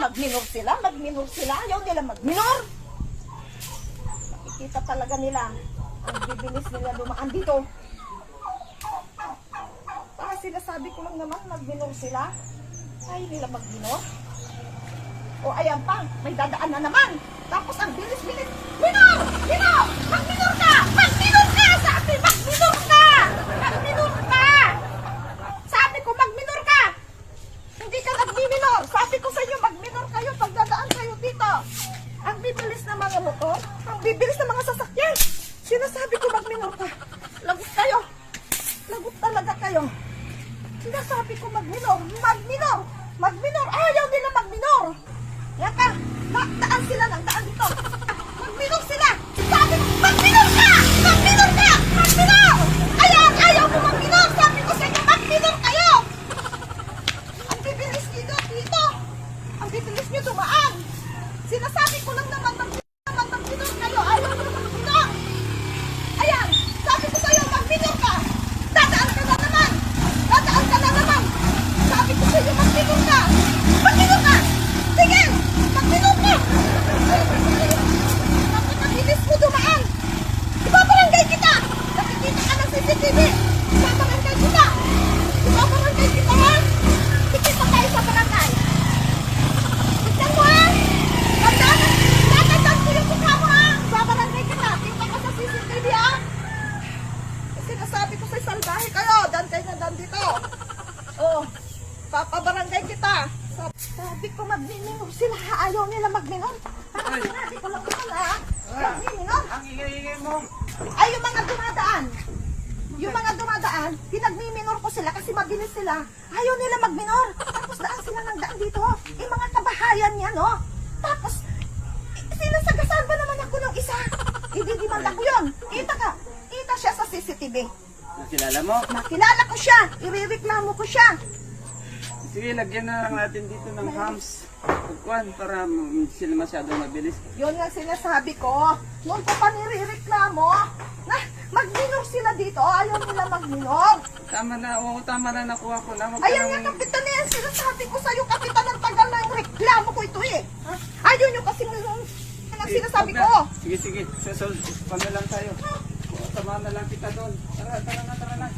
magminor sila, ayaw nila magminor. Nakikita talaga nila, ang bibilis nila dumaan dito. Sinasabi ko lang naman, magminor sila. Ayaw nila magminor. O ayan pa, may dadaan na naman. Tapos ang bilis-bilis, minor! Minor! Magminor ka! Magminor ka! Sabi, magminor ka! Magminor ka! Sabi ko, magminor ka! Hindi ka nagmiminor. Sabi ko sa inyo, magminor kayo pag dadaan kayo dito. Ang bibilis na mga motor, ang bibilis na mga sasakyan. Sinasabi ko, magminor ka. Lagot kayo. Lagot talaga kayo. Sinasabi ko, magminor. Magminor! Magminor! Ayaw nila magminor. Yan ka, daan sila ng daan dito. Magminor sila. Sabi ko, magminor ka! Magminor ka! Magminor! Ayaw mo magminor. Sabi ko sa inyo, magminor kayo. Ang bibilis nyo dito. Ang bibilis nyo dumaan. Sinasabi ko lang naman, magminor kayo. Ayaw nyo magminor. Ayan, sabi ko sa'yo, magminor ka. Dadaan ka na naman. Dadaan ka na naman. Sabi ko sa'yo, magminor ka. Magminor ka. Sige, magminor ka. Napakabilis mo dumaan. Ibabarangay kita. Nakikita ka ng CCTV. Ibabarangay kita. Ibabarangay kita, ha? Kikita tayo sa barangay. Tignan mo, ha? Tatandaan ko yung mukha mo, ha? Ibabarangay kita. Tingnan ka sa CCTV, ha? Sinasabi ko sa'yo, salbahe kayo. Dan kayo na dan dito. Oh, papabarangay kita. Sabi ko, magminor sila. Ayaw nila magminor. Sinabi ko lang naman, ha? Magminor. Ang ingay-ingay mo. Ay, yung mga dumadaan. Yung mga dumadaan, pinagmiminor ko sila kasi mabilis sila. Ayaw nila magminor. Tapos daan sila ng daan dito. Yung mga kabahayan yan, no? Tapos, sinasagasaan ba naman ako ng isa? Hindi-demand ako yun. Kita siya sa CCTV. Nakilala mo? Nakilala ko siya. Irereklamo ko siya. Sige, lagyan na lang natin dito ng hams. Pagkuhan, para hindi sila masyado mabilis. Yun nga sinasabi ko. Noon ko pa nirereklamo na magminor sila dito. Ayaw nila magminor. Tama na, oo, tama na, nakuha ko na. Ayan nga, kapitan na yan. Sinasabi ko sa'yo, kapitan, ng tagal na yung reklamo ko ito eh. Ayaw nyo kasi ang sinasabi ko. Sige, sige. Kami lang tayo. Tama na lang kita doon. Tara na.